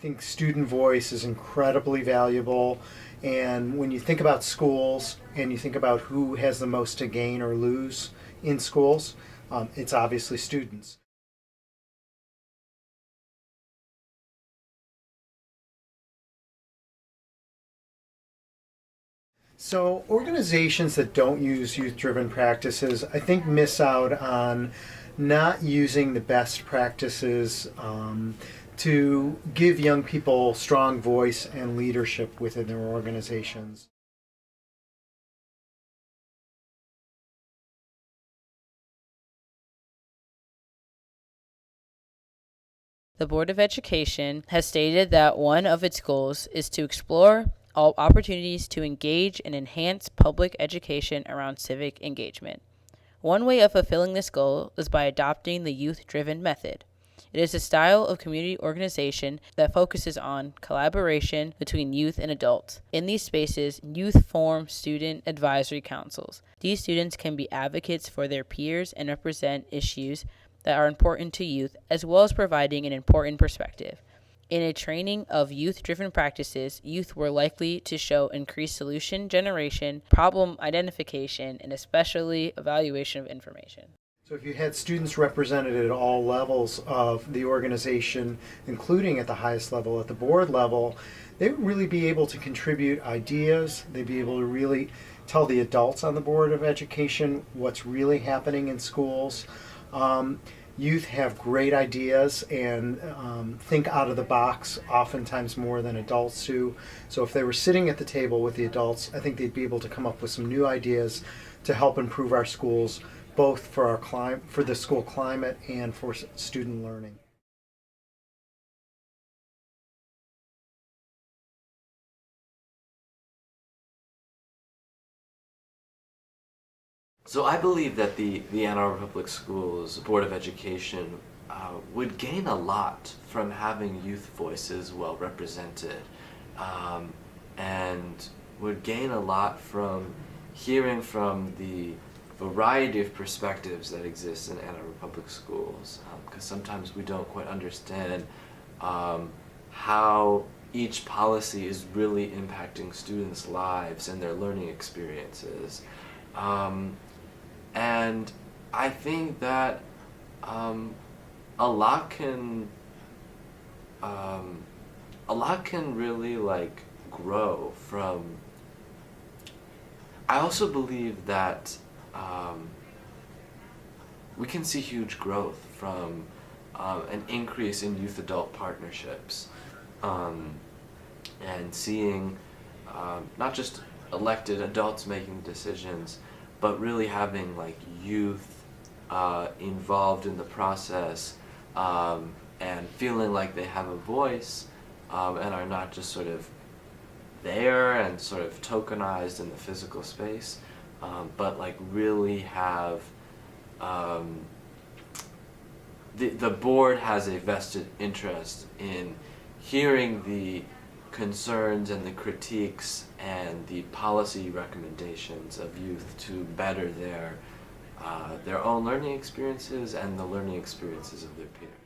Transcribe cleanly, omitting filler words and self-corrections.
think student voice is incredibly valuable. And when you think about schools and you think about who has the most to gain or lose in schools, it's obviously students. So organizations that don't use youth-driven practices, I think, miss out on not using the best practices to give young people strong voice and leadership within their organizations. The Board of Education has stated that one of its goals is to explore all opportunities to engage and enhance public education around civic engagement. One way of fulfilling this goal is by adopting the youth-driven method. It is a style of community organization that focuses on collaboration between youth and adults. In these spaces, youth form student advisory councils. These students can be advocates for their peers and represent issues that are important to youth, as well as providing an important perspective. In a training of youth-driven practices, youth were likely to show increased solution generation, problem identification, and especially evaluation of information. So if you had students represented at all levels of the organization, including at the highest level, at the board level, they would really be able to contribute ideas. They'd be able to really tell the adults on the Board of Education what's really happening in schools. Youth have great ideas and think out of the box oftentimes more than adults do. So if they were sitting at the table with the adults, I think they'd be able to come up with some new ideas to help improve our schools, both for for the school climate and for student learning. So I believe that the Ann Arbor Public Schools Board of Education would gain a lot from having youth voices well represented, and would gain a lot from hearing from the variety of perspectives that exist in Ann Arbor Public Schools, because sometimes we don't quite understand how each policy is really impacting students' lives and their learning experiences. And I think that a lot can really like grow from. I also believe that we can see huge growth from an increase in youth-adult partnerships, and seeing not just elected adults making decisions, but really having like youth involved in the process, and feeling like they have a voice, and are not just sort of there and sort of tokenized in the physical space, but like really have the board has a vested interest in hearing the concerns and the critiques and the policy recommendations of youth to better their own learning experiences and the learning experiences of their peers.